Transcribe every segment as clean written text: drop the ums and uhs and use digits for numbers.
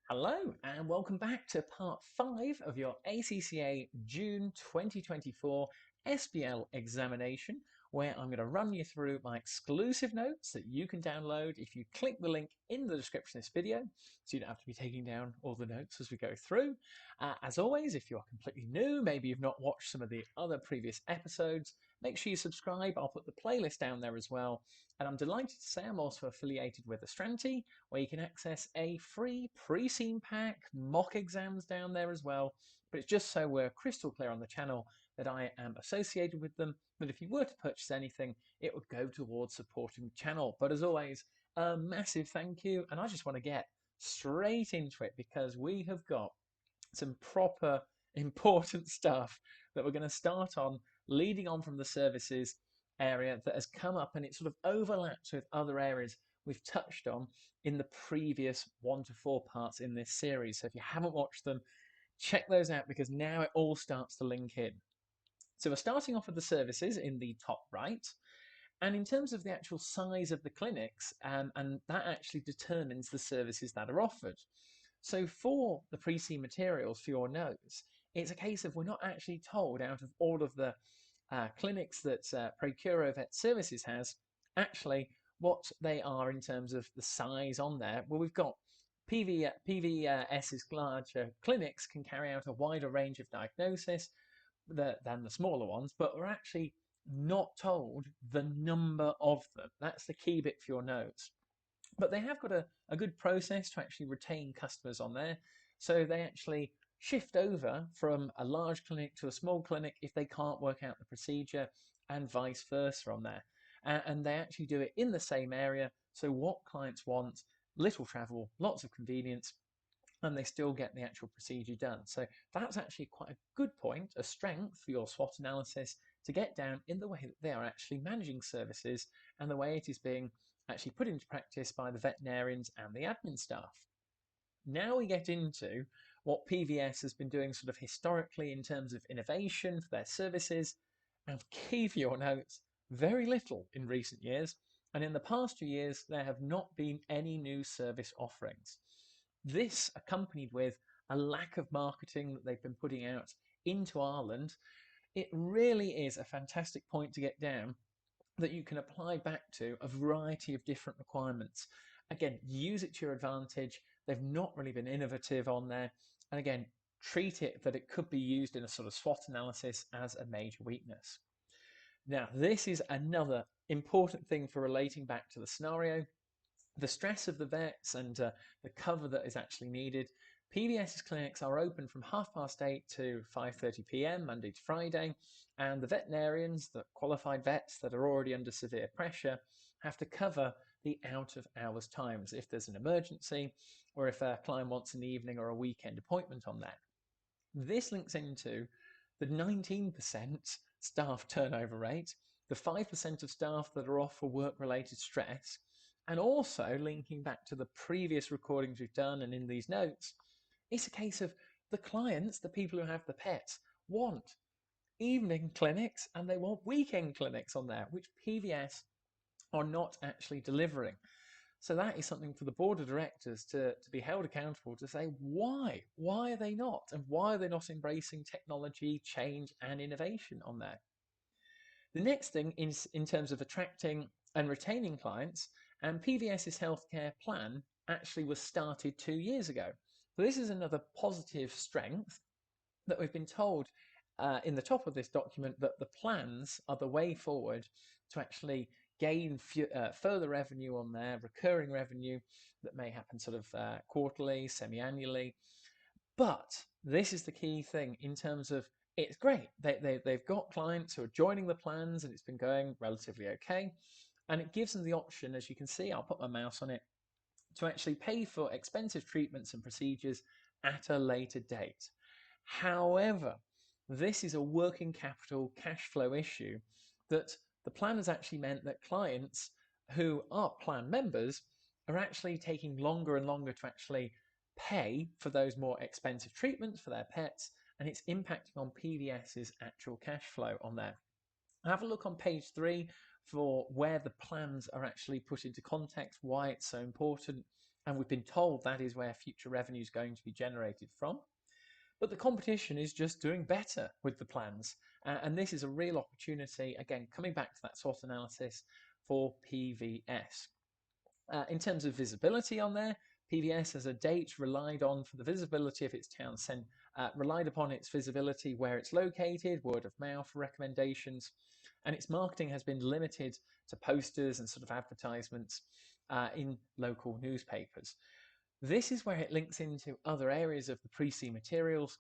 Hello and welcome back to part 5 of your ACCA June 2024 SBL examination, where I'm going to run you through my exclusive notes that you can download if you click the link in the description of this video, so you don't have to be taking down all the notes as we go through. As always, if you're completely new, maybe you've not watched some of the other previous episodes, make sure you subscribe. I'll put the playlist down there as well. And I'm delighted to say I'm also affiliated with Astranti, where you can access a free pre-scene pack, mock exams down there as well. But it's just so we're crystal clear on the channel that I am associated with them. But if you were to purchase anything, it would go towards supporting the channel. But as always, a massive thank you. And I just want to get straight into it because we have got some proper important stuff that we're going to start on, leading on from the services area that has come up, and it sort of overlaps with other areas we've touched on in the previous 1 to 4 parts in this series. So if you haven't watched them, check those out because now it all starts to link in. So we're starting off with the services in the top right. And in terms of the actual size of the clinics, and that actually determines the services that are offered. So for the pre-C materials for your notes, it's a case of we're not actually told out of all of the clinics that Praecuro Vet Services has, actually what they are in terms of the size on there. Well, we've got PVS's larger clinics can carry out a wider range of diagnosis than the smaller ones, but we're actually not told the number of them. That's the key bit for your notes. But they have got a good process to actually retain customers on there. So they actually shift over from a large clinic to a small clinic if they can't work out the procedure, and vice versa on there. And they actually do it in the same area. So what clients want, little travel, lots of convenience, and they still get the actual procedure done. So that's actually quite a good point, a strength for your SWOT analysis to get down in the way that they are actually managing services and the way it is being actually put into practice by the veterinarians and the admin staff. Now we get into what PVS has been doing sort of historically in terms of innovation for their services, and key for your notes, very little in recent years, and in the past 2 years there have not been any new service offerings. This accompanied with a lack of marketing that they've been putting out into Ireland. It really is a fantastic point to get down that you can apply back to a variety of different requirements. Again, use it to your advantage. They've not really been innovative on there. And again, treat it that it could be used in a sort of SWOT analysis as a major weakness. Now, this is another important thing for relating back to the scenario. The stress of the vets and the cover that is actually needed. PVS's clinics are open from 8:30 to 5:30 p.m. Monday to Friday, and the veterinarians, the qualified vets that are already under severe pressure, have to cover the out of hours times if there's an emergency or if a client wants an evening or a weekend appointment on that. This links into the 19% staff turnover rate, the 5% of staff that are off for work-related stress, and also linking back to the previous recordings we've done and in these notes, it's a case of the clients, the people who have the pets, want evening clinics and they want weekend clinics on there, which PVS are not actually delivering. So that is something for the board of directors to be held accountable to say why? Why are they not? And why are they not embracing technology, change and innovation on there? The next thing is in terms of attracting and retaining clients, and PVS's healthcare plan actually was started 2 years ago. So this is another positive strength that we've been told in the top of this document that the plans are the way forward to actually gain further revenue on there, recurring revenue that may happen sort of quarterly, semi-annually. But this is the key thing in terms of it's great. They've got clients who are joining the plans and it's been going relatively okay. And it gives them the option, as you can see, I'll put my mouse on it, to actually pay for expensive treatments and procedures at a later date. However, this is a working capital cash flow issue that the plan has actually meant that clients who are plan members are actually taking longer and longer to actually pay for those more expensive treatments for their pets, and it's impacting on PVS's actual cash flow on there. Have a look on page 3 for where the plans are actually put into context, why it's so important, and we've been told that is where future revenue is going to be generated from. But the competition is just doing better with the plans. And this is a real opportunity, again, coming back to that SWOT analysis for PVS. In terms of visibility on there, PVS as a date relied on for the visibility of its town centre, relied upon its visibility where it's located, word of mouth recommendations, and its marketing has been limited to posters and sort of advertisements in local newspapers. This is where it links into other areas of the pre-C materials,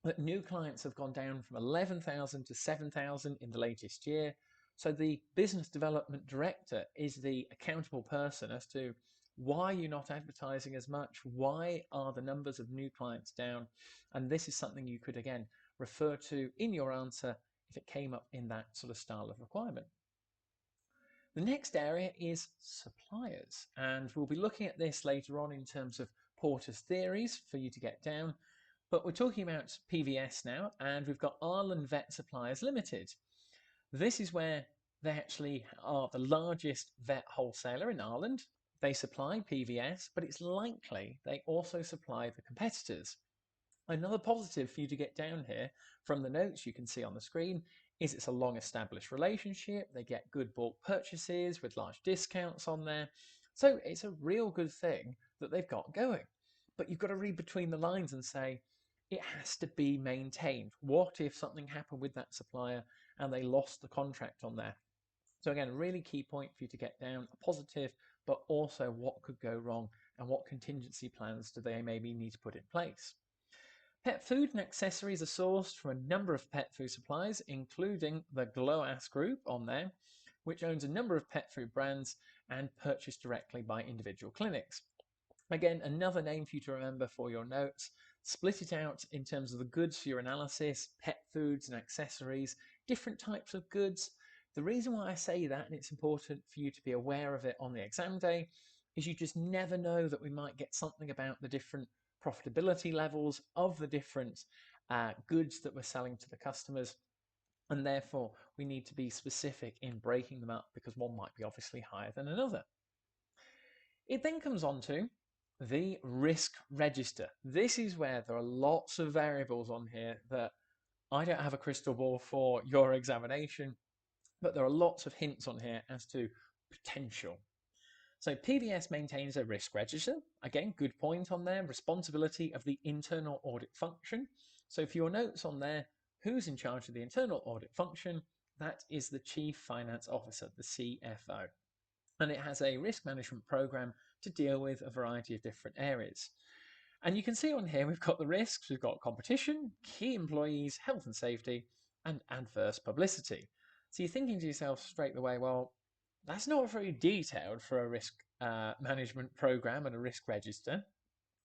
that new clients have gone down from 11,000 to 7,000 in the latest year. So the business development director is the accountable person as to why you're not advertising as much, why are the numbers of new clients down, and this is something you could again refer to in your answer if it came up in that sort of style of requirement. The next area is suppliers, and we'll be looking at this later on in terms of Porter's theories for you to get down. But we're talking about PVS now, and we've got Ireland Vet Suppliers Limited. This is where they actually are the largest vet wholesaler in Ireland. They supply PVS, but it's likely they also supply the competitors. Another positive for you to get down here from the notes you can see on the screen is it's a long established relationship. They get good bulk purchases with large discounts on there. So it's a real good thing that they've got going. But you've got to read between the lines and say, it has to be maintained. What if something happened with that supplier and they lost the contract on there? So again, a really key point for you to get down, a positive, but also what could go wrong and what contingency plans do they maybe need to put in place. Pet food and accessories are sourced from a number of pet food suppliers, including the GLOAS Group on there, which owns a number of pet food brands and purchased directly by individual clinics. Again, another name for you to remember for your notes. Split it out in terms of the goods for your analysis, pet foods and accessories, different types of goods. The reason why I say that, and it's important for you to be aware of it on the exam day, is you just never know that we might get something about the different profitability levels of the different goods that we're selling to the customers. And therefore, we need to be specific in breaking them up because one might be obviously higher than another. It then comes on to the risk register. This is where there are lots of variables on here that I don't have a crystal ball for your examination, but there are lots of hints on here as to potential. So PVS maintains a risk register. Again, good point on there. Responsibility of the internal audit function. So for your notes on there, who's in charge of the internal audit function? That is the Chief Finance Officer, the CFO. And it has a risk management program to deal with a variety of different areas. And you can see on here, we've got the risks, we've got competition, key employees, health and safety, and adverse publicity. So you're thinking to yourself straight away, well, that's not very detailed for a risk management program and a risk register.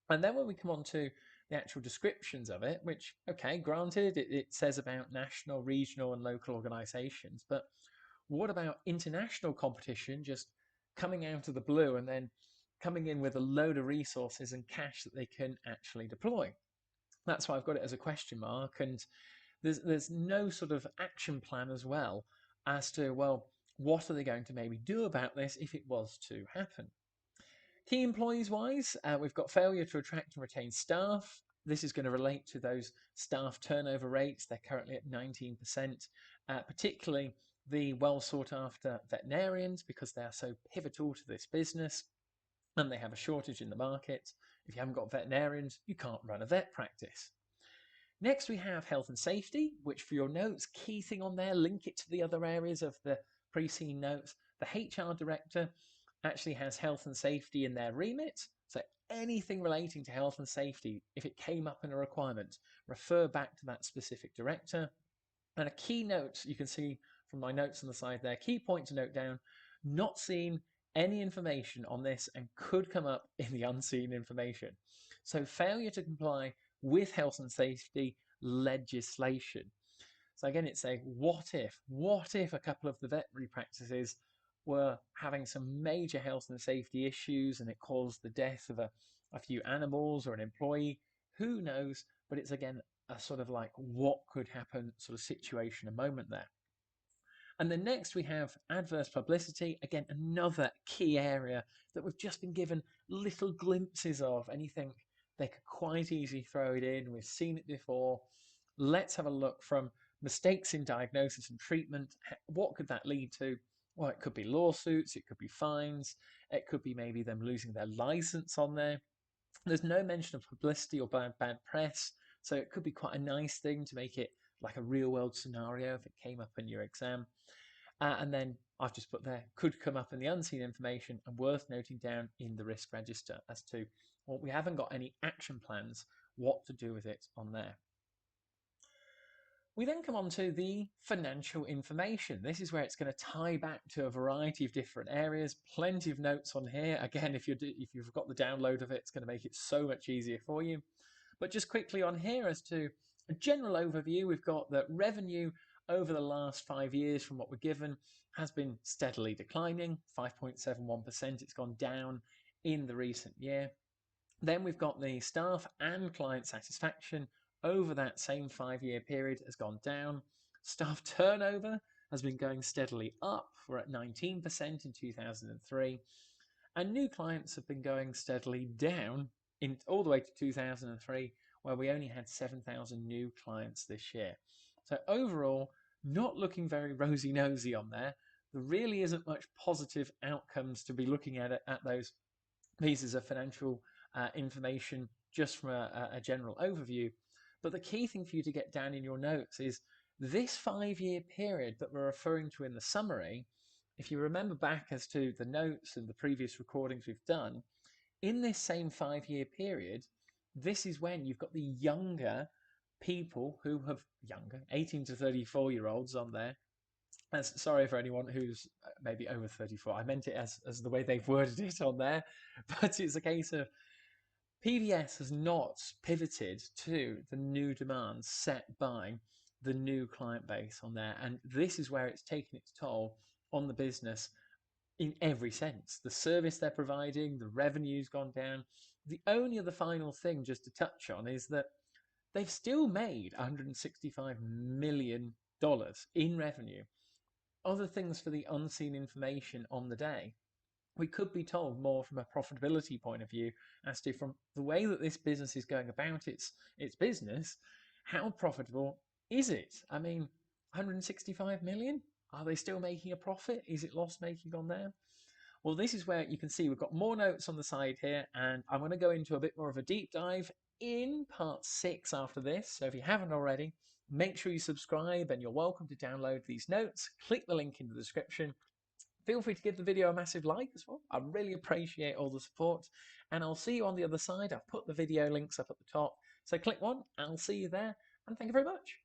And then when we come on to the actual descriptions of it, which, okay, granted, it says about national, regional, and local organisations, but what about international competition just coming out of the blue and then coming in with a load of resources and cash that they can actually deploy? That's why I've got it as a question mark, and there's no sort of action plan as well as to, well, what are they going to maybe do about this if it was to happen? Key employees wise, we've got failure to attract and retain staff. This is going to relate to those staff turnover rates. They're currently at 19%, particularly the well sought after veterinarians because they are so pivotal to this business and they have a shortage in the market. If you haven't got veterinarians, you can't run a vet practice. Next, we have health and safety, which for your notes, key thing on there, link it to the other areas of the pre-scene notes. The HR director actually has health and safety in their remit. So anything relating to health and safety, if it came up in a requirement, refer back to that specific director. And a key note, you can see from my notes on the side there, key point to note down, not seeing any information on this and could come up in the unseen information. So failure to comply with health and safety legislation. So again, it's a what if a couple of the veterinary practices were having some major health and safety issues and it caused the death of a few animals or an employee? Who knows? But it's again a sort of like what could happen sort of situation, a moment there. And then next we have adverse publicity, again, another key area that we've just been given little glimpses of, and you think they could quite easily throw it in. We've seen it before. Let's have a look from mistakes in diagnosis and treatment. What could that lead to? Well, it could be lawsuits, it could be fines, it could be maybe them losing their license on there. There's no mention of publicity or bad press, so it could be quite a nice thing to make it like a real world scenario if it came up in your exam. And then I've just put there, could come up in the unseen information and worth noting down in the risk register as to, well, we haven't got any action plans, what to do with it on there. We then come on to the financial information. This is where it's going to tie back to a variety of different areas. Plenty of notes on here. Again, if you've got the download of it, it's going to make it so much easier for you. But just quickly on here as to a general overview, we've got that revenue over the last 5 years from what we're given has been steadily declining, 5.71%. It's gone down in the recent year. Then we've got the staff and client satisfaction over that same 5-year period has gone down. Staff turnover has been going steadily up. We're at 19% in 2003. And new clients have been going steadily down all the way to 2003, where we only had 7,000 new clients this year. So overall, not looking very rosy-nosy on there. There really isn't much positive outcomes to be looking at those pieces of financial information just from a general overview. But the key thing for you to get down in your notes is this 5-year period that we're referring to in the summary. If you remember back as to the notes and the previous recordings we've done, in this same 5-year period, this is when you've got the younger people who have 18 to 34-year-olds on there. Sorry for anyone who's maybe over 34. I meant it as the way they've worded it on there, but it's a case of PVS has not pivoted to the new demands set by the new client base on there. And this is where it's taken its toll on the business in every sense. The service they're providing, the revenue's gone down. The only other final thing just to touch on is that they've still made $165 million in revenue. Other things for the unseen information on the day. We could be told more from a profitability point of view as to, from the way that this business is going about its business, how profitable is it? I mean, 165 million? Are they still making a profit? Is it loss making on there? Well, this is where you can see we've got more notes on the side here, and I'm going to go into a bit more of a deep dive in part 6 after this. So if you haven't already, make sure you subscribe, and you're welcome to download these notes. Click the link in the description. Feel free to give the video a massive like as well. I really appreciate all the support, and I'll see you on the other side. I've put the video links up at the top, so click one, I'll see you there, and thank you very much.